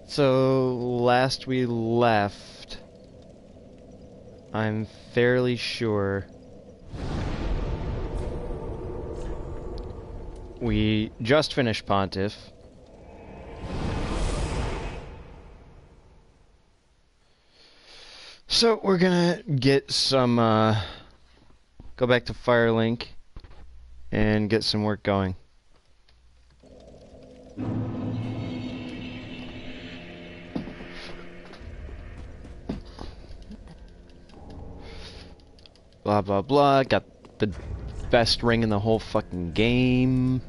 So, last we left, I'm fairly sure we just finished Pontiff. So, we're gonna get some, go back to Firelink and get some work going. Blah, blah, blah. Got the best ring in the whole fucking game.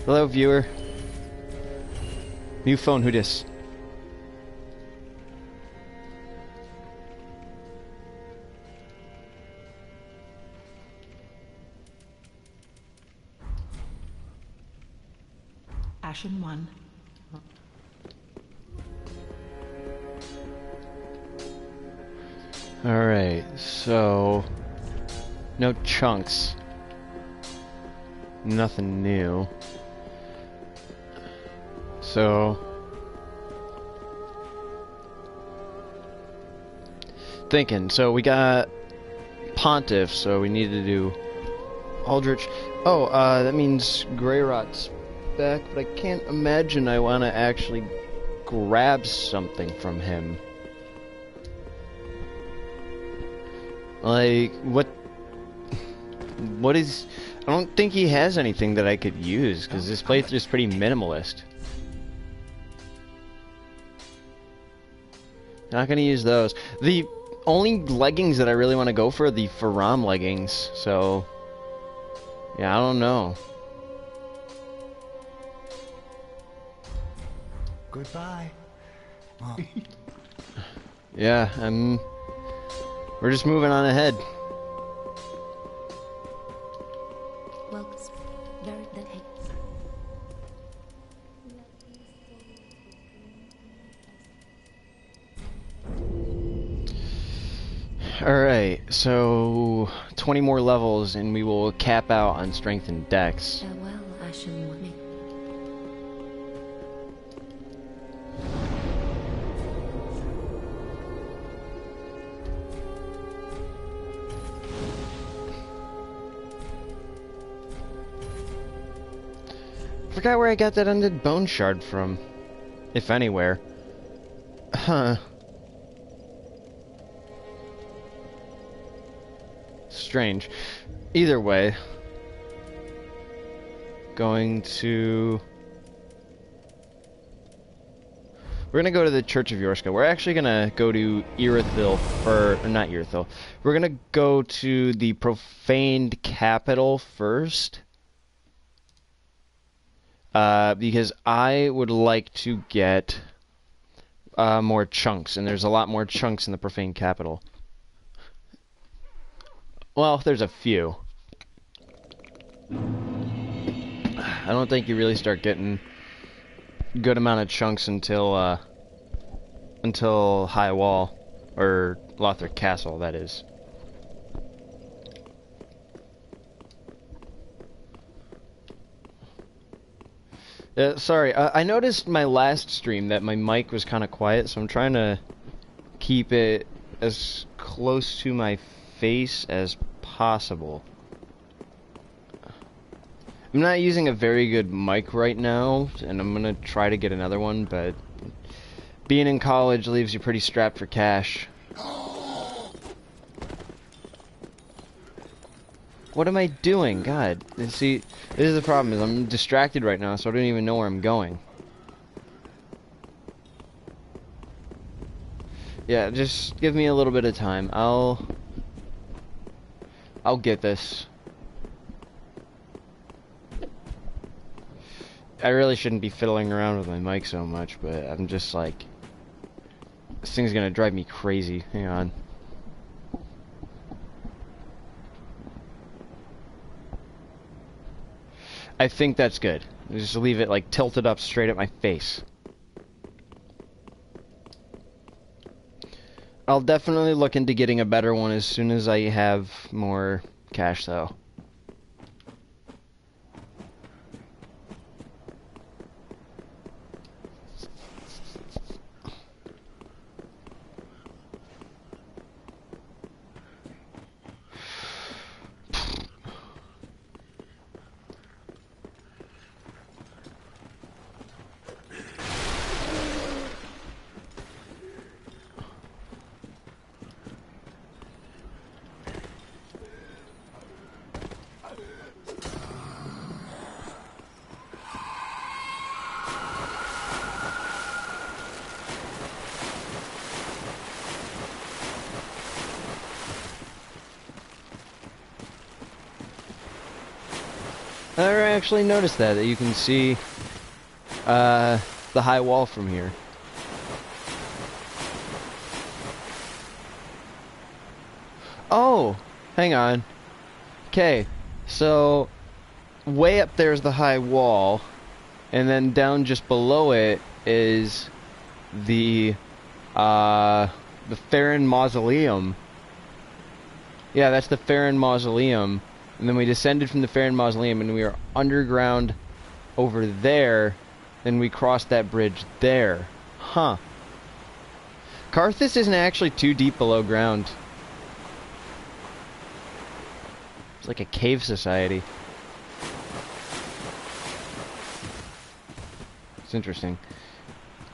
Hello, viewer. New phone, who dis? Ashen one. Alright, so... no chunks. Nothing new. So... thinking, so we got Pontiff, so we need to do Aldrich. Oh, that means Greyrot's back, but I can't imagine I want to actually grab something from him. Like, what is... I don't think he has anything that I could use, because this playthrough is pretty minimalist. Not gonna use those. The only leggings that I really want to go for are the Faram leggings, so... yeah, I don't know. Goodbye. Oh. Yeah, we're just moving on ahead. Alright, so 20 more levels and we will cap out on strength and dex. Farewell, Ashen One. Forgot where I got that undead bone shard from. If anywhere. Huh. Strange. Either way. Going to... we're gonna go to the Church of Yorska. We're actually gonna go to Irithyll, or not Irithyll. We're gonna go to the profaned capital first. Because I would like to get more chunks, and there's a lot more chunks in the profaned capital. Well, there's a few. I don't think you really start getting good amount of chunks until High Wall, or Lothric Castle, that is. Sorry, I noticed my last stream that my mic was kind of quiet, so I'm trying to keep it as close to my face as possible. I'm not using a very good mic right now, and I'm gonna try to get another one, but being in college leaves you pretty strapped for cash. What am I doing? God. See, this is the problem, is I'm distracted right now, so I don't even know where I'm going. Yeah, just give me a little bit of time. I'll get this. I really shouldn't be fiddling around with my mic so much, but I'm just like... this thing's gonna drive me crazy. Hang on. I think that's good. Just leave it like tilted up straight at my face. I'll definitely look into getting a better one as soon as I have more cash, though. I never actually noticed that you can see the high wall from here. Oh, hang on. Okay, so way up there's the high wall, and then down just below it is the Farron Mausoleum. Yeah, that's the Farron Mausoleum. And then we descended from the Farron Mausoleum and we were underground over there. Then we crossed that bridge there. Huh. Karthus isn't actually too deep below ground. It's like a cave society. It's interesting.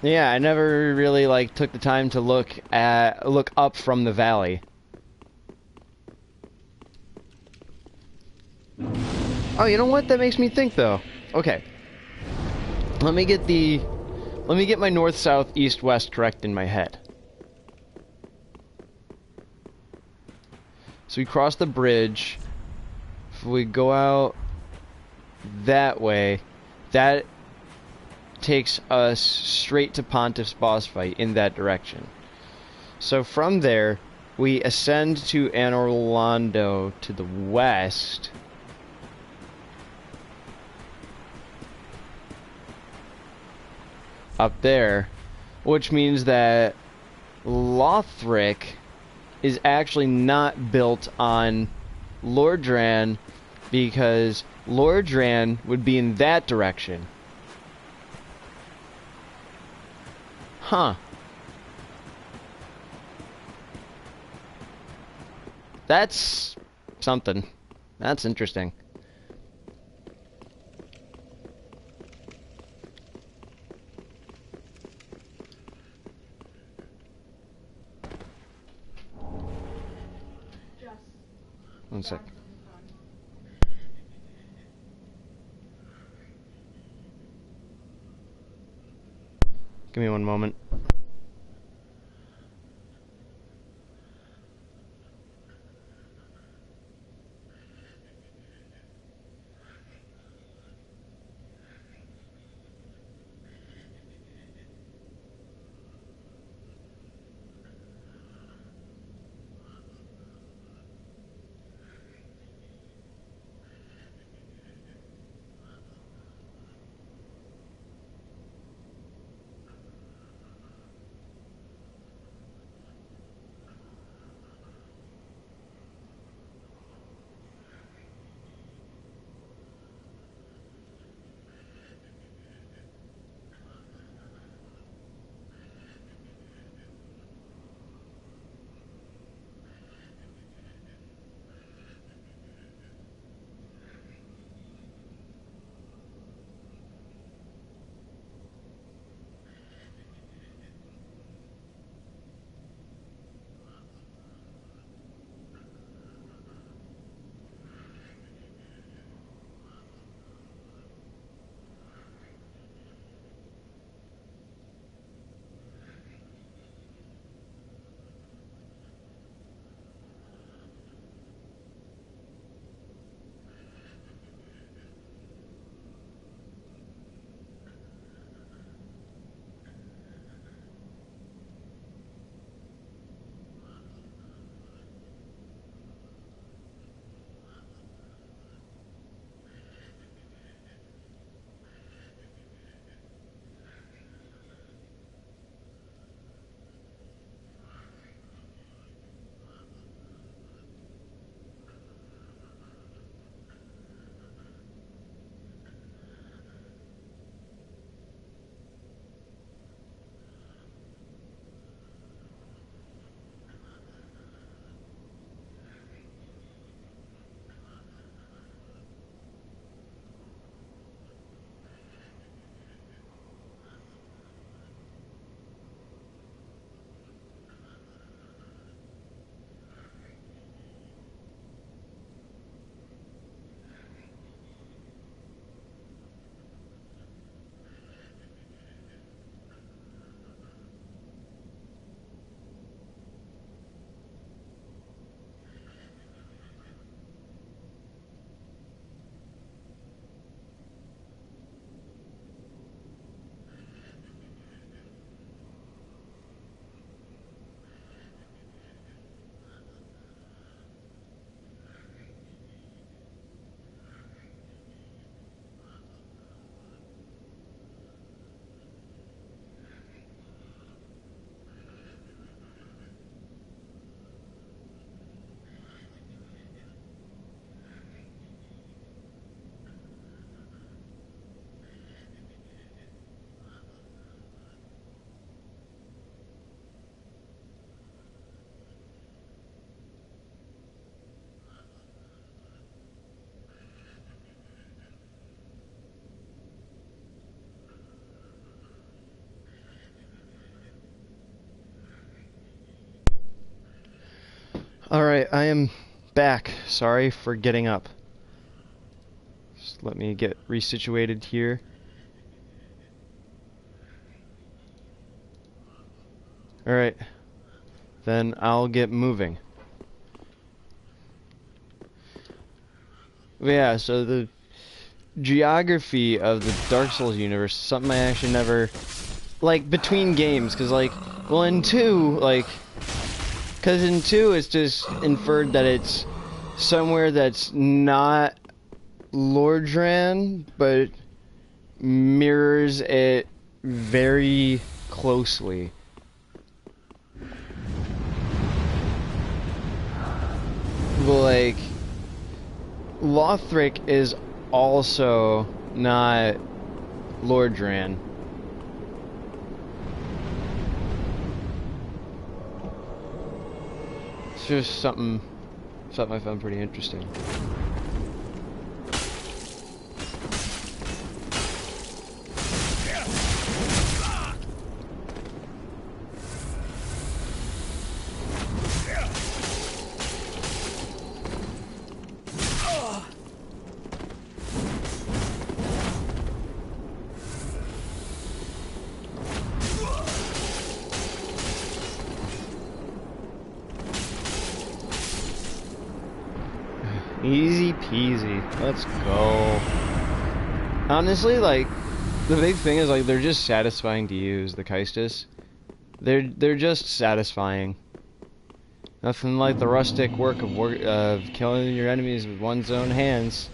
Yeah, I never really like took the time to look up from the valley. Oh, you know what? That makes me think, though. Okay. Let me get my north, south, east, west correct in my head. So we cross the bridge. If we go out that way, that takes us straight to Pontiff's boss fight in that direction. So from there, we ascend to Anorlando to the west. Up there, which means that Lothric is actually not built on Lordran, because Lordran would be in that direction. Huh. That's something. That's interesting. One sec. Give me one moment. Alright, I am back. Sorry for getting up. Just let me get resituated here. Alright. Then I'll get moving. Yeah, so the geography of the Dark Souls universe is something I actually never... Like, between games, because, like, well, in 2, like... Because in 2, it's just inferred that it's somewhere that's not Lordran, but mirrors it very closely. But, like, Lothric is also not Lordran. It's just something I found pretty interesting. Easy peasy. Let's go. Honestly, like, the big thing is, like, they're just satisfying to use, the Keistis. They're just satisfying. Nothing like the rustic work of killing your enemies with one's own hands.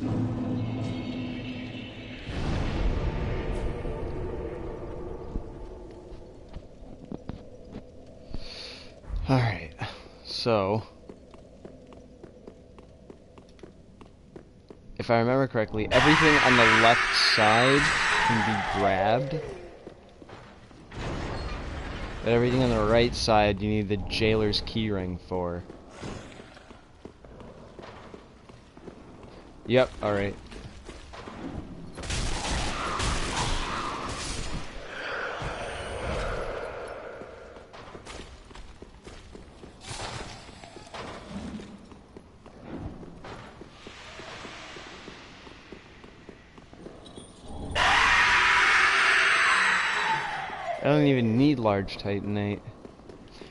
Alright, so... If I remember correctly, everything on the left side can be grabbed. But everything on the right side, you need the jailer's keyring for. Yep, alright. I don't even need large titanite.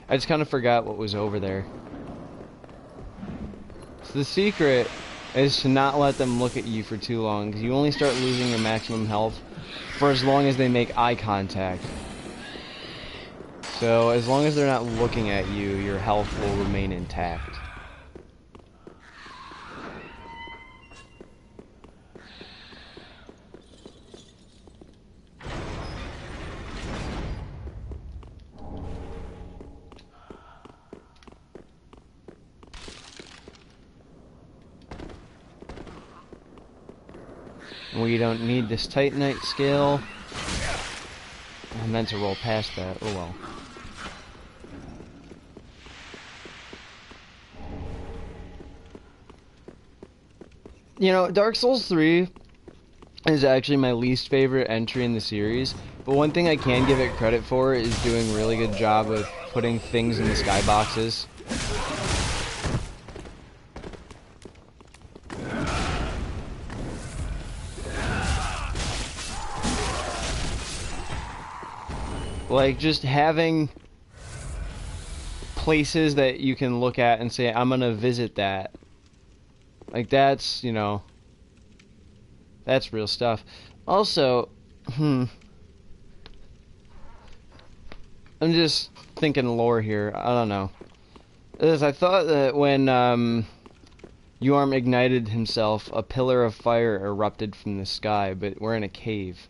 I just kind of forgot what was over there. So the secret is to not let them look at you for too long, because you only start losing your maximum health for as long as they make eye contact. So as long as they're not looking at you, your health will remain intact. We don't need this titanite scale. I meant to roll past that. Oh well. You know, Dark Souls 3 is actually my least favorite entry in the series, but one thing I can give it credit for is doing a really good job of putting things in the skyboxes. Like, just having places that you can look at and say, I'm gonna visit that. Like, that's, you know, that's real stuff. Also, I'm just thinking lore here. I don't know. I thought that when Yorm ignited himself, a pillar of fire erupted from the sky, but we're in a cave.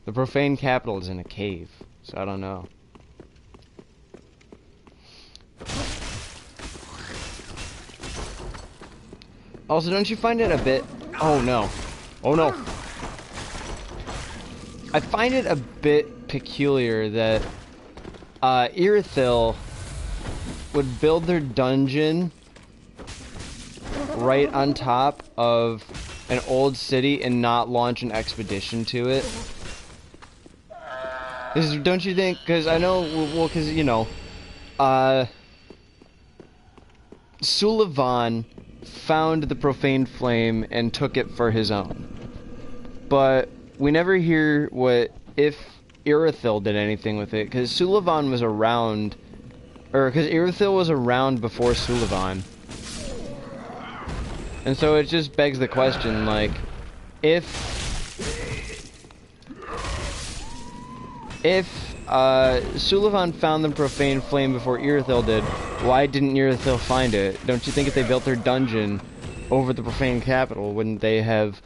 The profane capital is in a cave, so I don't know. Also, don't you find it a bit... Oh no. Oh no. I find it a bit peculiar that Irithyll would build their dungeon right on top of an old city and not launch an expedition to it. Don't you think? Because I know, well, because, you know, Sullivan found the profane flame and took it for his own. But we never hear if Irithyll did anything with it, because Sullivan was around, or because Irithyll was around before Sullivan. And so it just begs the question, like, if Sullivan found the profane flame before Irithyll did, why didn't Irithyll find it? Don't you think if they built their dungeon over the profane capital, wouldn't they have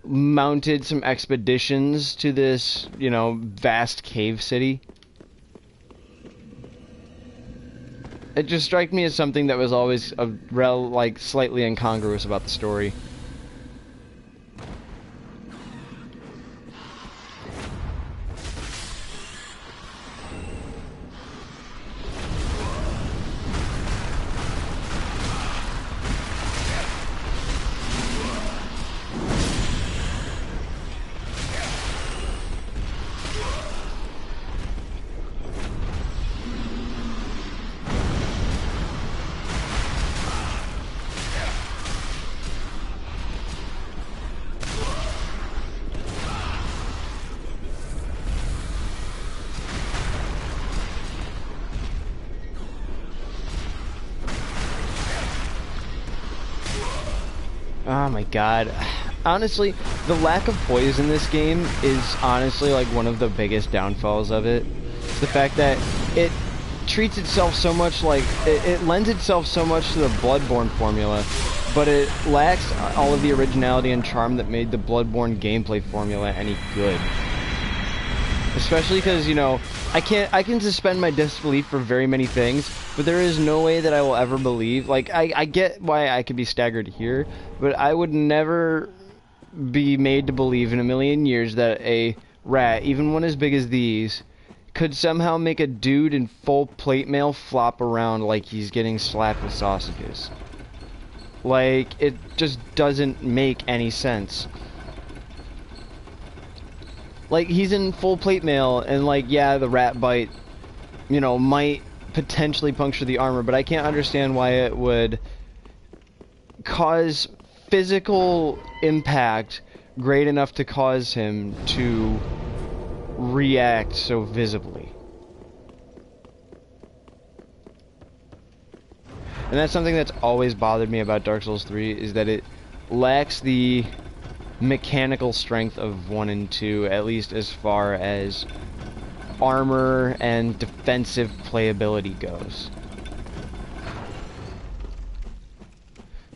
mounted some expeditions to this, you know, vast cave city? It just struck me as something that was always slightly incongruous about the story. Oh my god. Honestly, the lack of poise in this game is honestly like one of the biggest downfalls of it. It's the fact that it treats itself so much like it lends itself so much to the Bloodborne formula, but it lacks all of the originality and charm that made the Bloodborne gameplay formula any good. Especially because, you know, I can suspend my disbelief for very many things, but there is no way that I will ever believe. Like, I get why I could be staggered here, but I would never be made to believe in a million years that a rat, even one as big as these, could somehow make a dude in full plate mail flop around like he's getting slapped with sausages. Like, it just doesn't make any sense. Like, he's in full plate mail, and like, yeah, the rat bite, you know, might potentially puncture the armor, but I can't understand why it would cause physical impact great enough to cause him to react so visibly. And that's something that's always bothered me about Dark Souls 3, is that it lacks the mechanical strength of 1 and 2, at least as far as armor and defensive playability goes.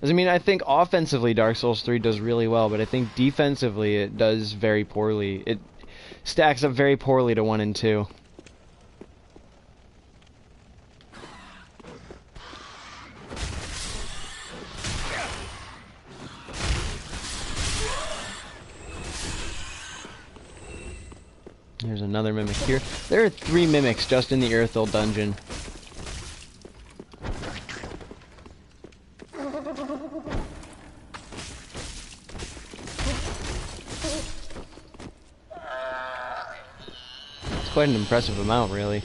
I mean, I think offensively Dark Souls 3 does really well, but I think defensively it does very poorly. It stacks up very poorly to 1 and 2. There's another mimic here. There are 3 mimics just in the Irithyll dungeon. It's quite an impressive amount, really.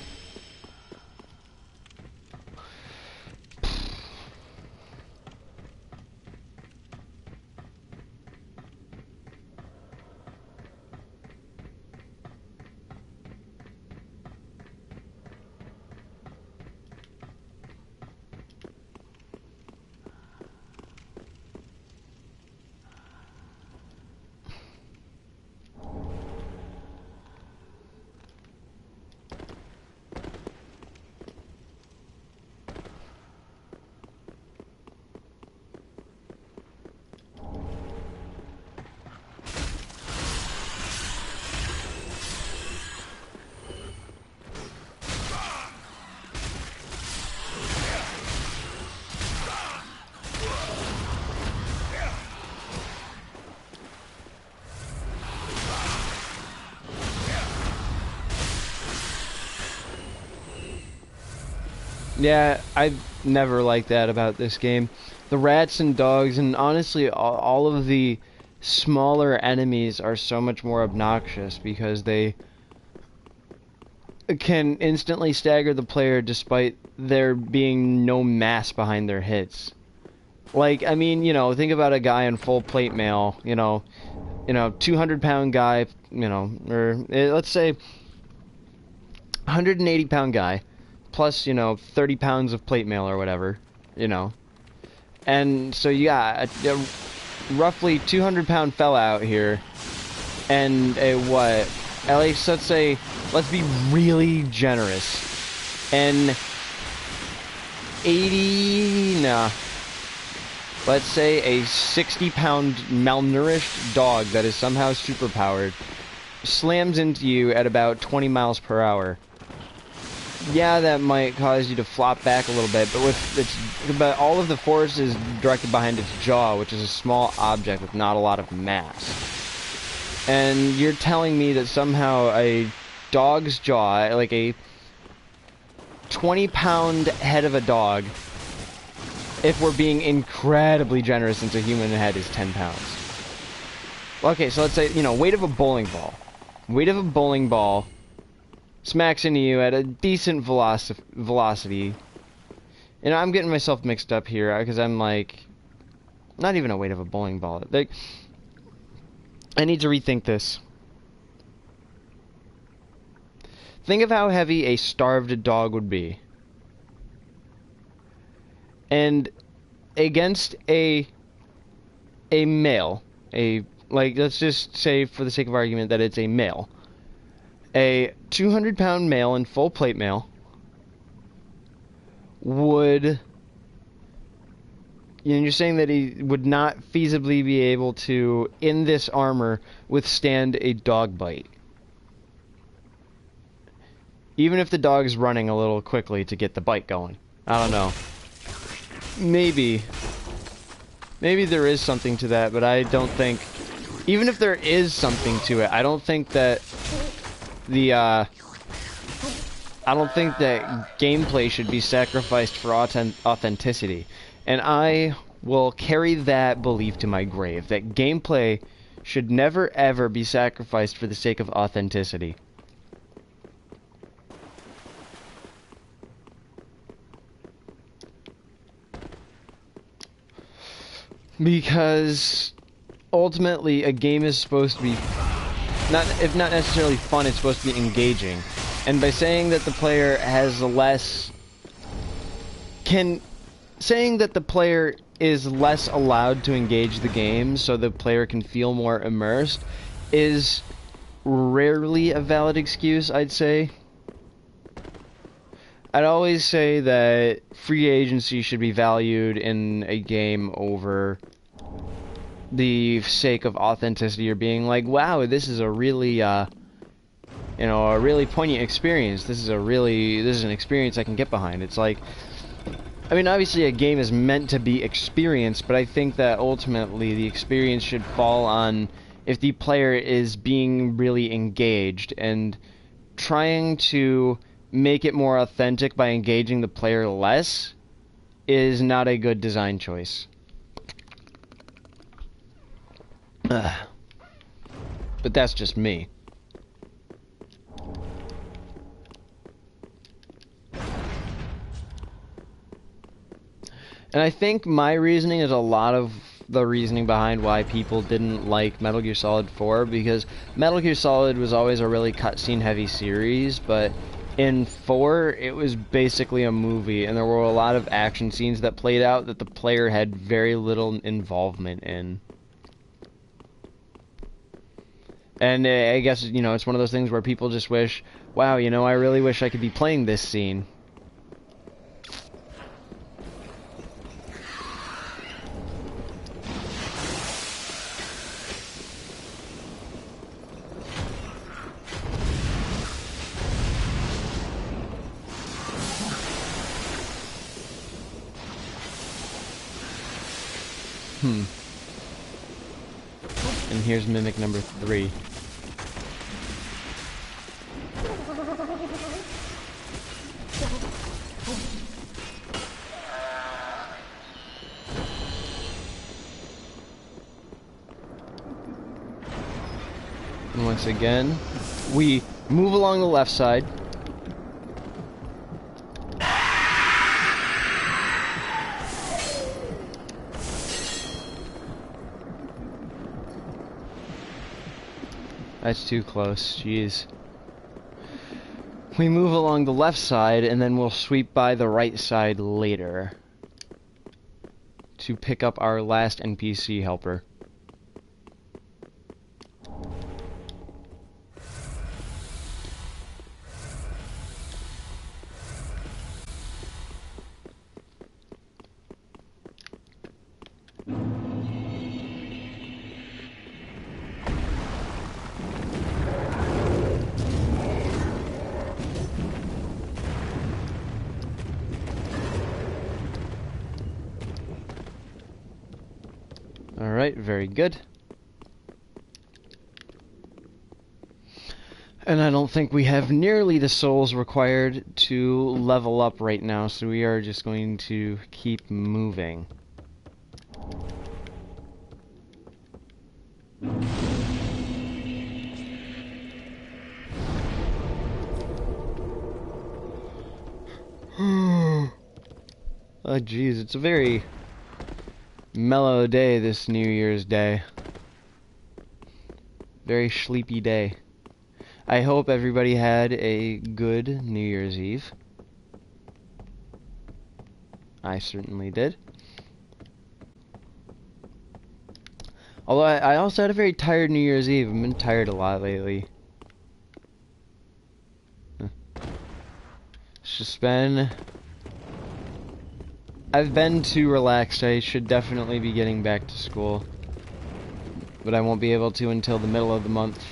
Yeah, I've never liked that about this game. The rats and dogs, and honestly, all of the smaller enemies are so much more obnoxious because they can instantly stagger the player despite there being no mass behind their hits. Like, I mean, you know, think about a guy in full plate mail, you know, 200-pound guy, you know, or let's say 180-pound guy, plus, you know, 30 pounds of plate mail or whatever, you know. And so you got a roughly 200-pound fella out here, and a what? At least, let's say, let's be really generous. And 80, nah. Let's say a 60-pound malnourished dog that is somehow superpowered slams into you at about 20 miles per hour. Yeah, that might cause you to flop back a little bit, but all of the force is directed behind its jaw, which is a small object with not a lot of mass. And you're telling me that somehow a dog's jaw, like a 20-pound head of a dog, if we're being incredibly generous since a human head is 10 pounds. Okay, so let's say, you know, weight of a bowling ball. Weight of a bowling ball smacks into you at a decent velocity. And I'm getting myself mixed up here, because I'm like, not even a weight of a bowling ball. Like, I need to rethink this. Think of how heavy a starved dog would be. And against a male, like, let's just say for the sake of argument that it's a male. A 200-pound male in full plate mail would... You're saying that he would not feasibly be able to, in this armor, withstand a dog bite. Even if the dog's running a little quickly to get the bite going. I don't know. Maybe there is something to that, but I don't think... Even if there is something to it, I don't think that I don't think that gameplay should be sacrificed for authenticity. And I will carry that belief to my grave, that gameplay should never ever be sacrificed for the sake of authenticity. Because ultimately a game is supposed to be if not necessarily fun, it's supposed to be engaging. And by saying that the player has less saying that the player is less allowed to engage the game so the player can feel more immersed is rarely a valid excuse, I'd say. I'd always say that free agency should be valued in a game over the sake of authenticity or being like, wow, this is a really, you know, a really poignant experience. This is an experience I can get behind. It's like, I mean, obviously a game is meant to be experienced, but I think that ultimately the experience should fall on if the player is being really engaged, and trying to make it more authentic by engaging the player less is not a good design choice. But that's just me. And I think my reasoning is a lot of the reasoning behind why people didn't like Metal Gear Solid 4, because Metal Gear Solid was always a really cutscene heavy series, but in 4 it was basically a movie, and there were a lot of action scenes that played out that the player had very little involvement in. And I guess, you know, it's one of those things where people just wish, wow, you know, I really wish I could be playing this scene. And here's Mimic number 3. And once again, we move along the left side, That's too close. Jeez. We move along the left side, and then we'll sweep by the right side later to pick up our last NPC helper. Alright, very good. And I don't think we have nearly the souls required to level up right now, so we are just going to keep moving. Oh jeez, it's a very mellow day, this New Year's Day. Very sleepy day. I hope everybody had a good New Year's Eve. I certainly did. Although I also had a very tired New Year's Eve. I've been tired a lot lately. It's just been... I've been too relaxed. I should definitely be getting back to school. But I won't be able to until the middle of the month.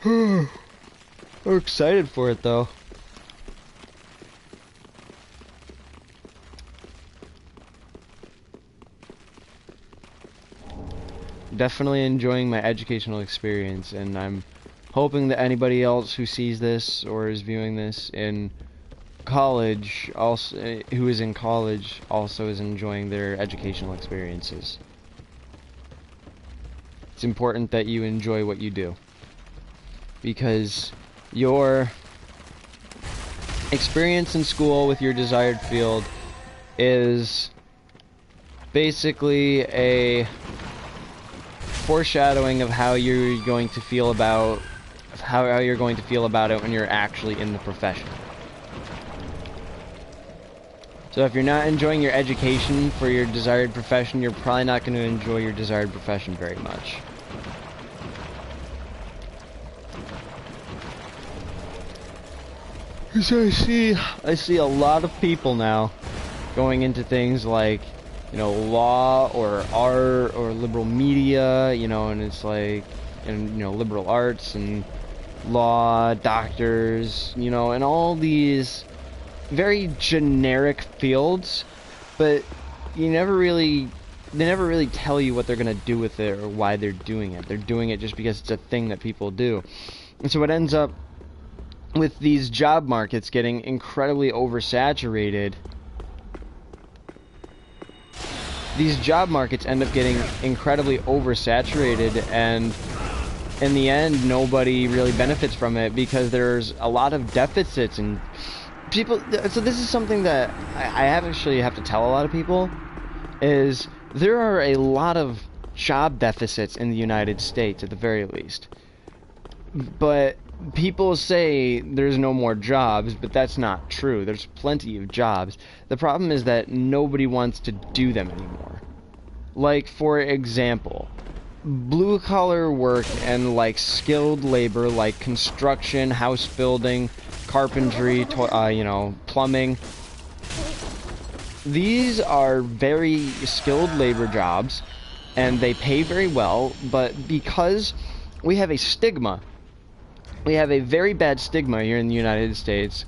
We're excited for it though. Definitely enjoying my educational experience, and I'm hoping that anybody else who sees this or is viewing this in college, also who is in college, also is enjoying their educational experiences. It's important that you enjoy what you do, because your experience in school with your desired field is basically a foreshadowing of how you're going to feel about it when you're actually in the profession. So if you're not enjoying your education for your desired profession, you're probably not going to enjoy your desired profession very much. So I see a lot of people now going into things like, you know, law or art or liberal media, you know, and it's like, and you know, liberal arts and law, doctors, you know, and all these very generic fields, but they never really tell you what they're gonna do with it or why they're doing it. They're doing it just because it's a thing that people do. And so it ends up with these job markets getting incredibly oversaturated. These job markets end up getting incredibly oversaturated, and in the end nobody really benefits from it because there's a lot of deficits and people. So this is something that I actually have to tell a lot of people, is there are a lot of job deficits in the United States at the very least. But people say there's no more jobs, but that's not true. There's plenty of jobs. The problem is that nobody wants to do them anymore. Like, for example, blue-collar work and, like, skilled labor, like construction, house building, carpentry, you know, plumbing. These are very skilled labor jobs, and they pay very well, but because we have a stigma, we have a very bad stigma here in the United States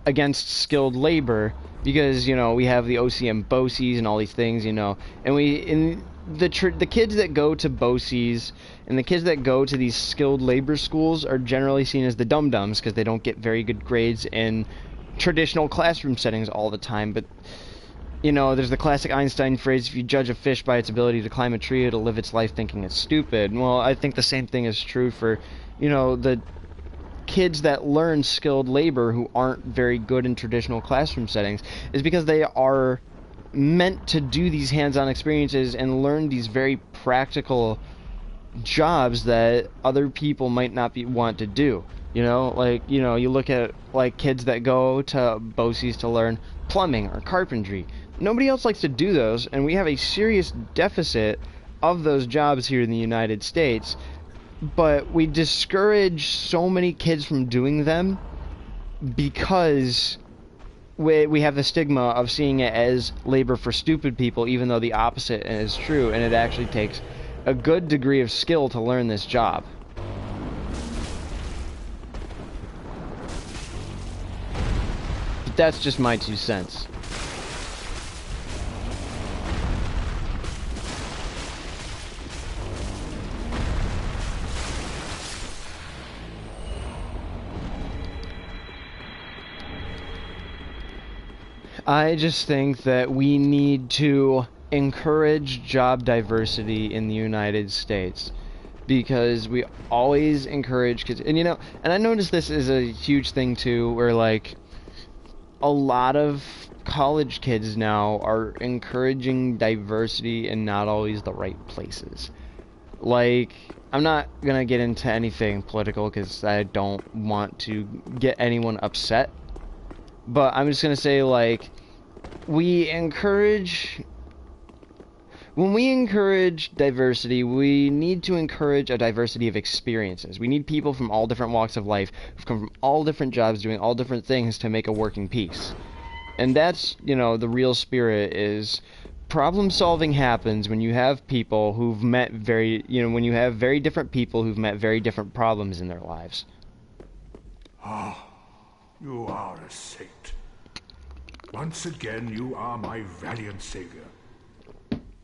against skilled labor, because, you know, we have the OCM BOCES and all these things, you know, and the kids that go to BOCES and the kids that go to these skilled labor schools are generally seen as the dum-dums because they don't get very good grades in traditional classroom settings all the time. But, you know, there's the classic Einstein phrase, if you judge a fish by its ability to climb a tree, it'll live its life thinking it's stupid. Well, I think the same thing is true for, you know, the kids that learn skilled labor who aren't very good in traditional classroom settings, is because they are meant to do these hands-on experiences and learn these very practical jobs that other people might not want to do. You know, like, you know, you look at like kids that go to BOCES to learn plumbing or carpentry. Nobody else likes to do those, and we have a serious deficit of those jobs here in the United States, but we discourage so many kids from doing them because we have the stigma of seeing it as labor for stupid people, even though the opposite is true, and it actually takes a good degree of skill to learn this job. But that's just my 2 cents. I just think that we need to encourage job diversity in the United States, because we always encourage kids, and you know, and I noticed this is a huge thing too, where like a lot of college kids now are encouraging diversity in not always the right places. Like, I'm not gonna get into anything political because I don't want to get anyone upset, but I'm just gonna say, like, when we encourage diversity, we need to encourage a diversity of experiences. We need people from all different walks of life, who've come from all different jobs, doing all different things to make a working piece. And that's, you know, the real spirit is problem solving happens when you have people who've met when you have very different people who've met very different problems in their lives. Ah, you are a saint. Once again, you are my valiant savior.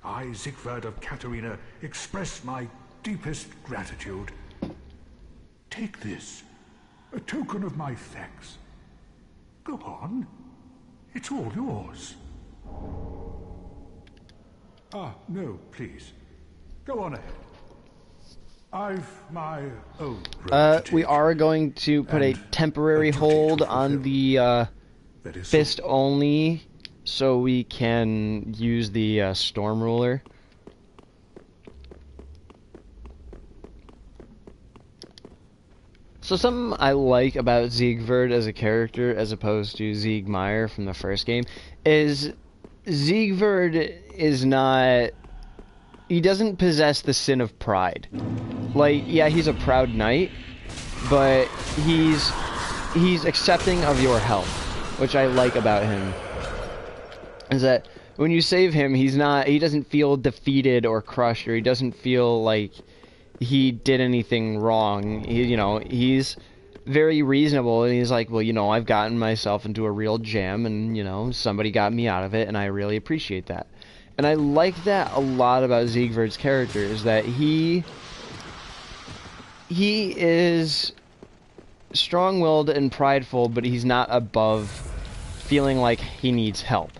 I, Siegfried of Katarina, express my deepest gratitude. Take this, a token of my thanks. Go on. It's all yours. Ah, no, please. Go on ahead. I've my own road to take. We are going to put a temporary hold on the fist only, so we can use the storm ruler. So something I like about Siegfried as a character, as opposed to Siegmeyer from the first game, is Siegfried is not... he doesn't possess the sin of pride. Like, yeah, he's a proud knight, but he's accepting of your help, which I like about him. Is that when you save him, he doesn't feel defeated or crushed, or he doesn't feel like he did anything wrong. He's very reasonable, and he's like, well, you know, I've gotten myself into a real jam, and, you know, somebody got me out of it, and I really appreciate that. And I like that a lot about Siegfried's character, is that he is strong-willed and prideful, but he's not above feeling like he needs help.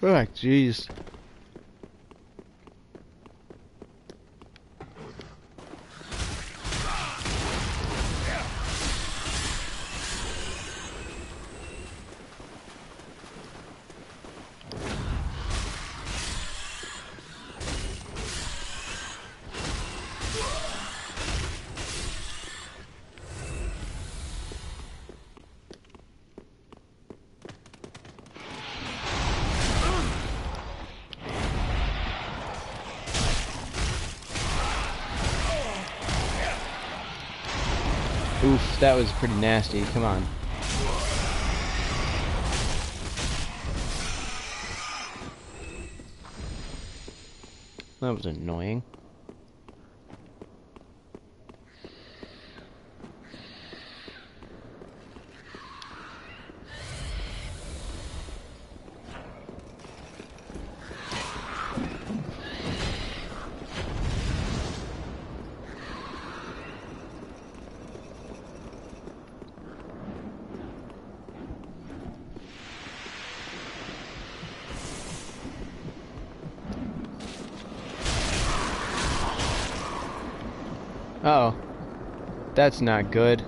Oh, jeez. Oof, that was pretty nasty. Come on. That was annoying. Oh, that's not good.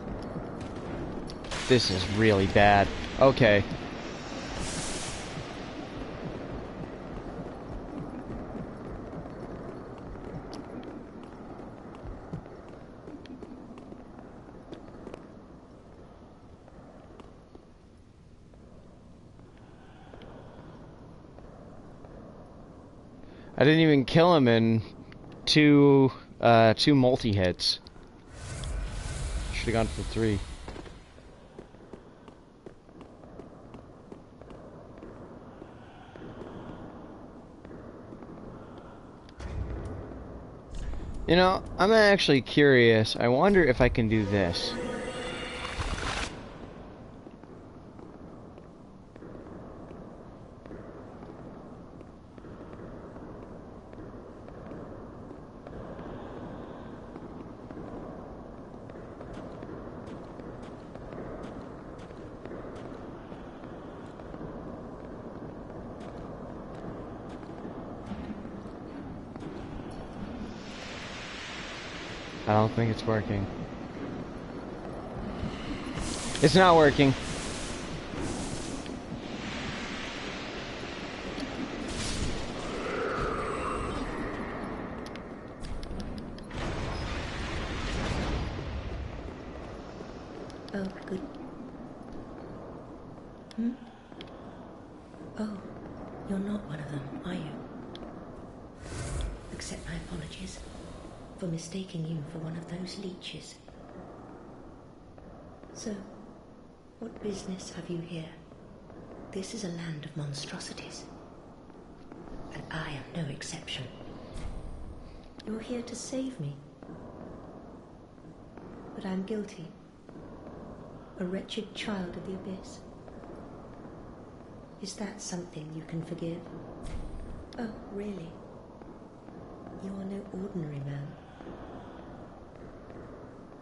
This is really bad. Okay. I didn't even kill him in two multi-hits. Should've gone for 3. You know, I'm actually curious. I wonder if I can do this. I don't think it's working. It's not working. Oh, good. Hmm? Oh, you're not one of them, are you? Accept my apologies for mistaking you for one of those leeches. So, what business have you here? This is a land of monstrosities, and I am no exception. You're here to save me, but I'm guilty. A wretched child of the abyss. Is that something you can forgive? Oh, really? You are no ordinary man.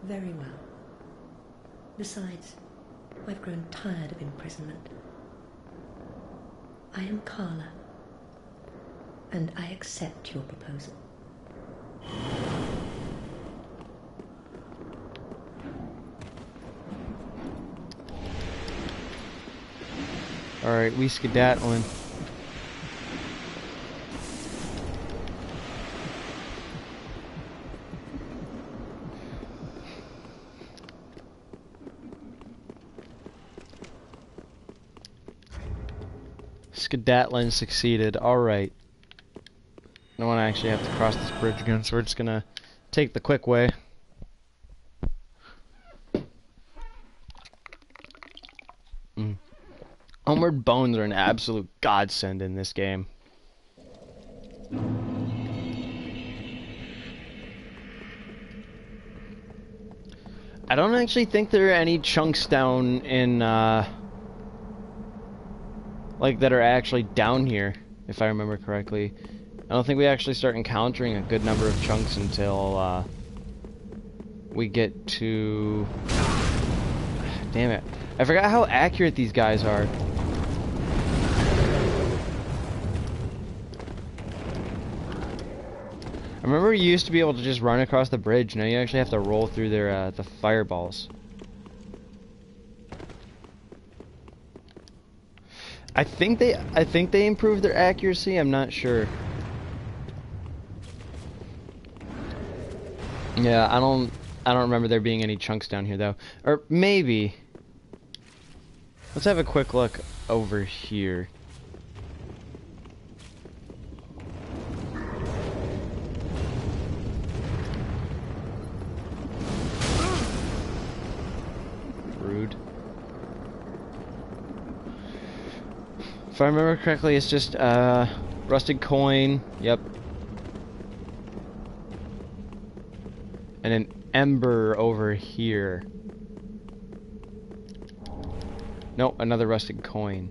Very well. Besides, I've grown tired of imprisonment. I am Carla, and I accept your proposal. Alright, we skedaddling. Skedaddling succeeded. Alright. I don't want to actually have to cross this bridge again, so we're just gonna take the quick way. Homeward bones are an absolute godsend in this game. I don't actually think there are any chunks down in, like, that are actually down here, if I remember correctly. I don't think we actually start encountering a good number of chunks until, we get to... Damn it. I forgot how accurate these guys are. I remember you used to be able to just run across the bridge. Now you actually have to roll through their the fireballs. I think they improved their accuracy. I'm not sure. Yeah, I don't remember there being any chunks down here though. Or maybe. Let's have a quick look over here. Rude. If I remember correctly, it's just rusted coin. Yep. And an ember over here. Nope, another rusted coin.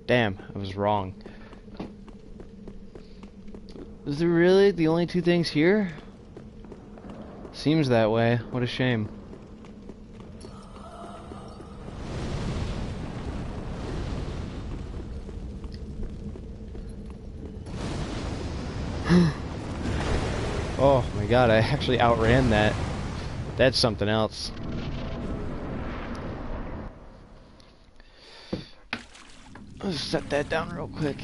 Damn, I was wrong. Is there really the only 2 things here? Seems that way. What a shame. Oh my god, I actually outran that. That's something else. Let's set that down real quick.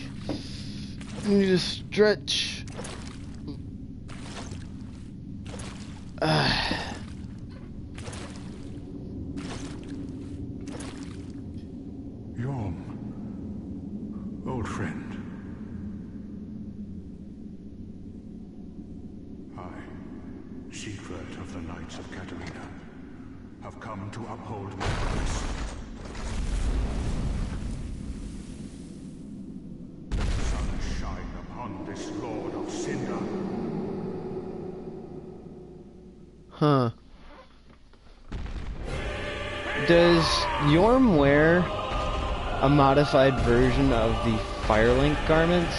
I need to stretch. Yorm, old friend. I, Siegfried of the Knights of Katarina, have come to uphold my promise. Sun shine upon this Lord of Cinder. Huh. Does Yorm wear a modified version of the Firelink garments?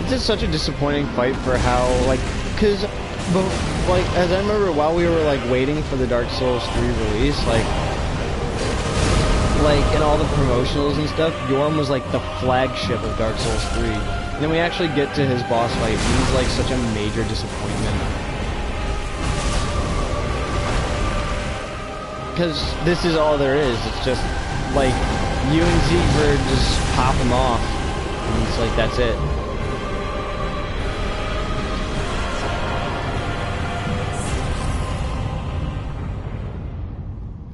This is such a disappointing fight for how, like, cause, like, as I remember, while we were, like, waiting for the Dark Souls 3 release, like, in all the promotionals and stuff, Yorm was, like, the flagship of Dark Souls 3. And then we actually get to his boss fight, and he's, like, such a major disappointment. Because this is all there is, it's just, like, you and Siegfried just pop him off, and it's like, that's it.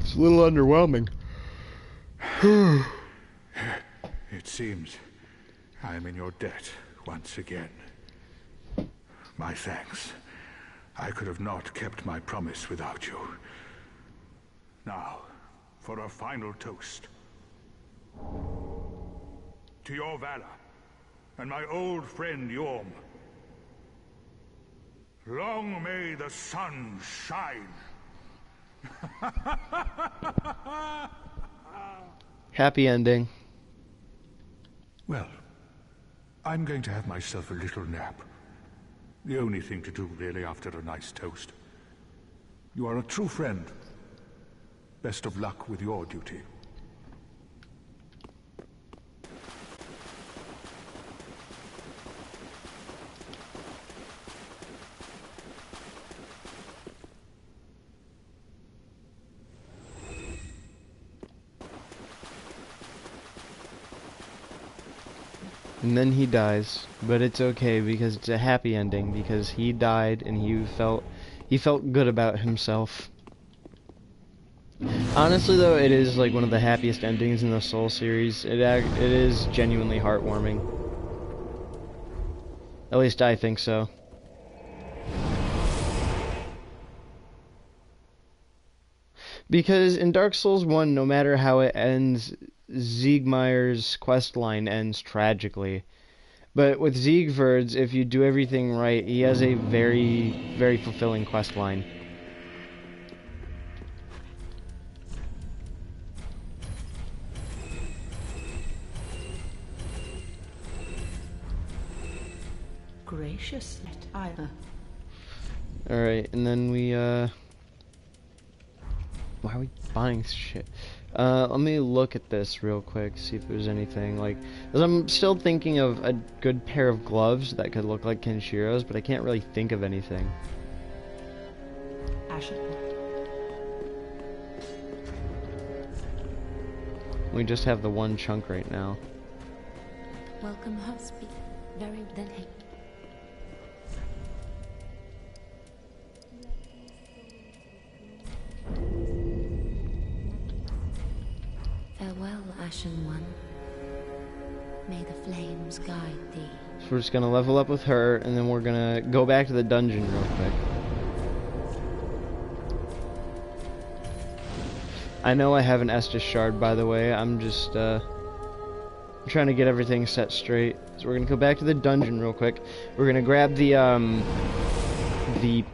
A little underwhelming. It seems I am in your debt once again. My thanks. I could have not kept my promise without you. Now, for a final toast. To your valor, and my old friend Yorm. Long may the sun shine. Happy ending. Well, I'm going to have myself a little nap. The only thing to do, really, after a nice toast. You are a true friend. Best of luck with your duty. And then he dies, but it's okay because it's a happy ending because he died and he felt good about himself. Honestly though, it is like one of the happiest endings in the Soul series. It is genuinely heartwarming. At least I think so. Because in Dark Souls 1, no matter how it ends, Siegmeyer's questline ends tragically. But with Siegfried's, if you do everything right, he has a very, very fulfilling questline. Gracious, either. Alright, and then we, why are we buying shit? Let me look at this real quick, see if there's anything, like, because I'm still thinking of a good pair of gloves that could look like Kenshiro's, but I can't really think of anything. We just have the one chunk right now. Welcome, husband. Very then. Chosen one, may the flames guide thee. So we're just gonna level up with her, and then we're gonna go back to the dungeon real quick. I know I have an Estus shard, by the way. I'm just trying to get everything set straight. So we're gonna go back to the dungeon real quick. We're gonna grab the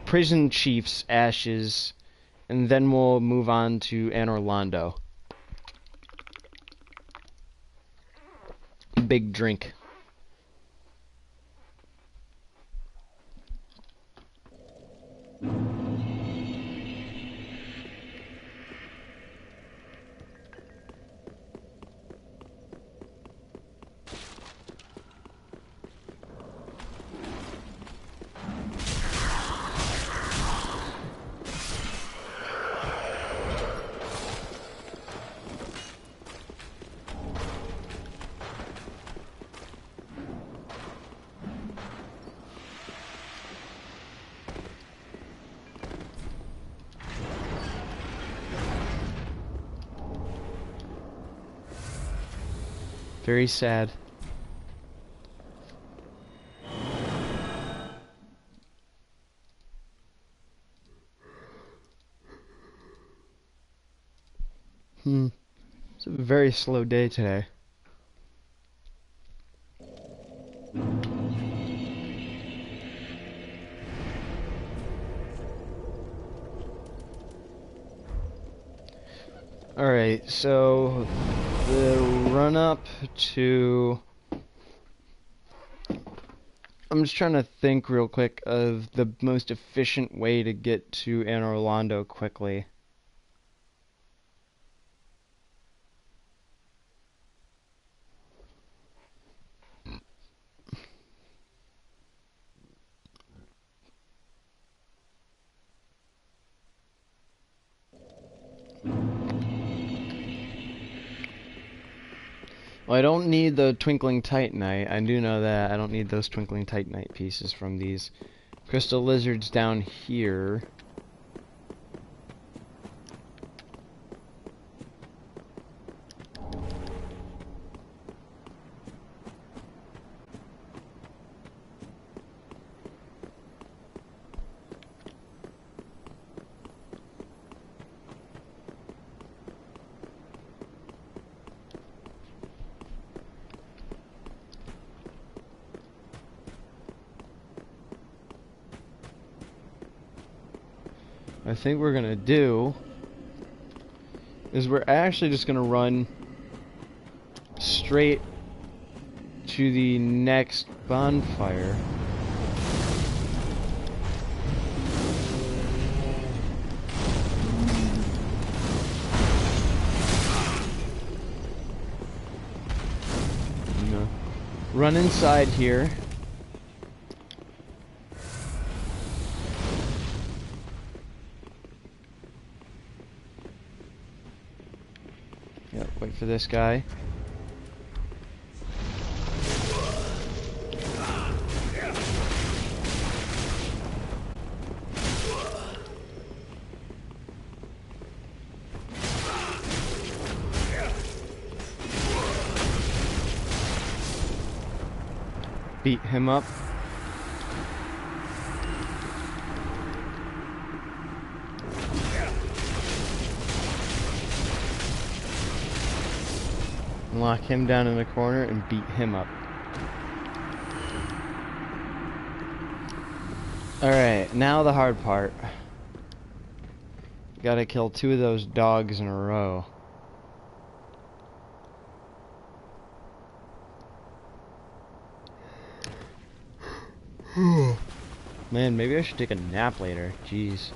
prison chief's ashes, and then we'll move on to Anor Londo. Big drink. Very sad. It's a very slow day today. Alright, so the run up to... I'm just trying to think real quick of the most efficient way to get to Anor Londo quickly. Well, I don't need the Twinkling Titanite. I do know that. I don't need those Twinkling Titanite pieces from these crystal lizards down here. I think we're gonna do is we're actually just gonna run straight to the next bonfire. No. Run inside here. Yep, wait for this guy. Beat him up. Lock him down in the corner and beat him up. Alright, now the hard part. Gotta kill 2 of those dogs in a row. Man, maybe I should take a nap later. Jeez.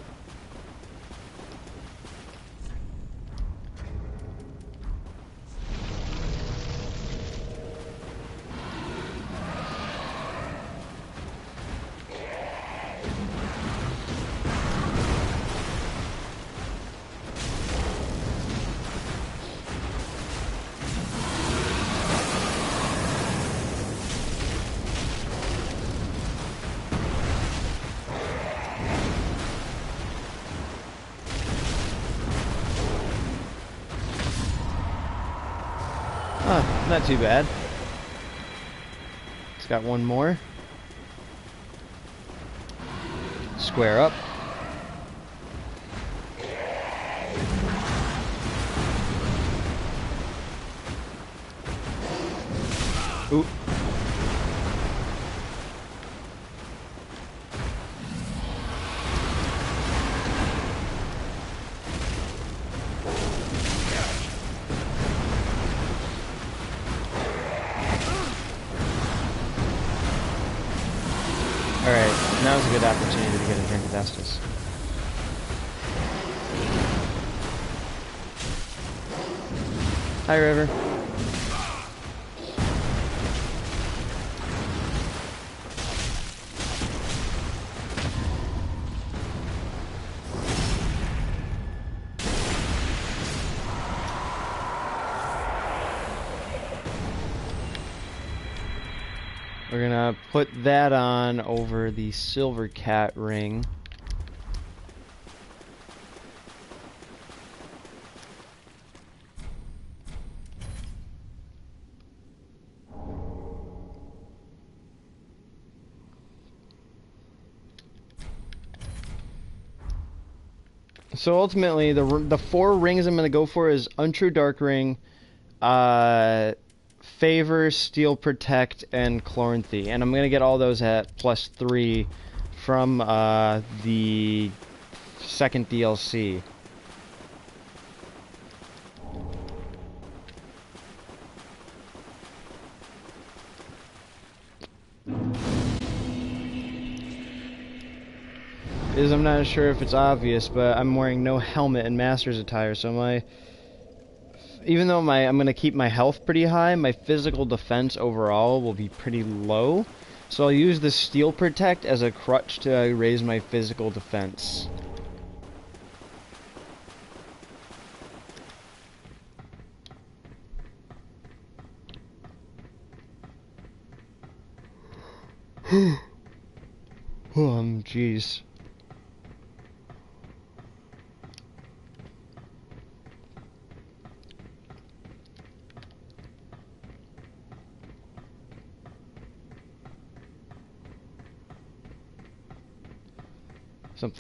Not too bad. It's got one more. Square up. Ooh. Alright, now's a good opportunity to get a drink of Estus. Hi, River. We're gonna put that on over the silver cat ring. So ultimately, the 4 rings I'm gonna go for is Untrue Dark Ring, Favor, Steel Protect, and Chloranthy, and I'm gonna get all those at +3 from the second DLC. I'm not sure if it's obvious, but I'm wearing no helmet and master's attire, so even though I'm gonna keep my health pretty high, my physical defense overall will be pretty low. So I'll use the Steel Protect as a crutch to raise my physical defense. Jeez.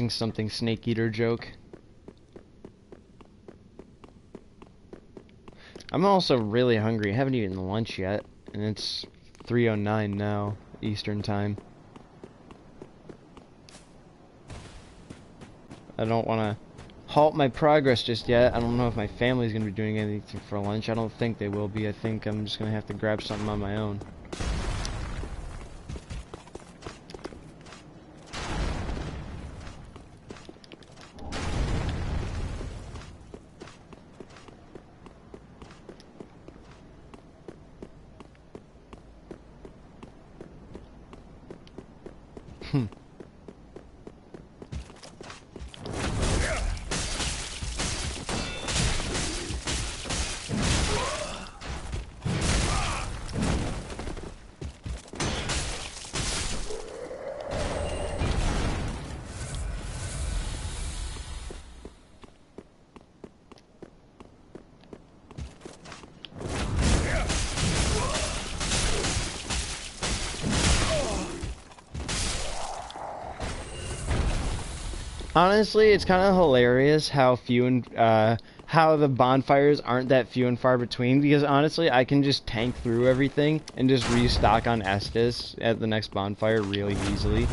Something snake eater joke. I'm also really hungry. I haven't eaten lunch yet, and it's 3:09 now, Eastern time. I don't want to halt my progress just yet. I don't know if my family's going to be doing anything for lunch. I don't think they will be. I think I'm just going to have to grab something on my own. Honestly, it's kind of hilarious how how the bonfires aren't that few and far between, because honestly, I can just tank through everything and just restock on Estus at the next bonfire really easily.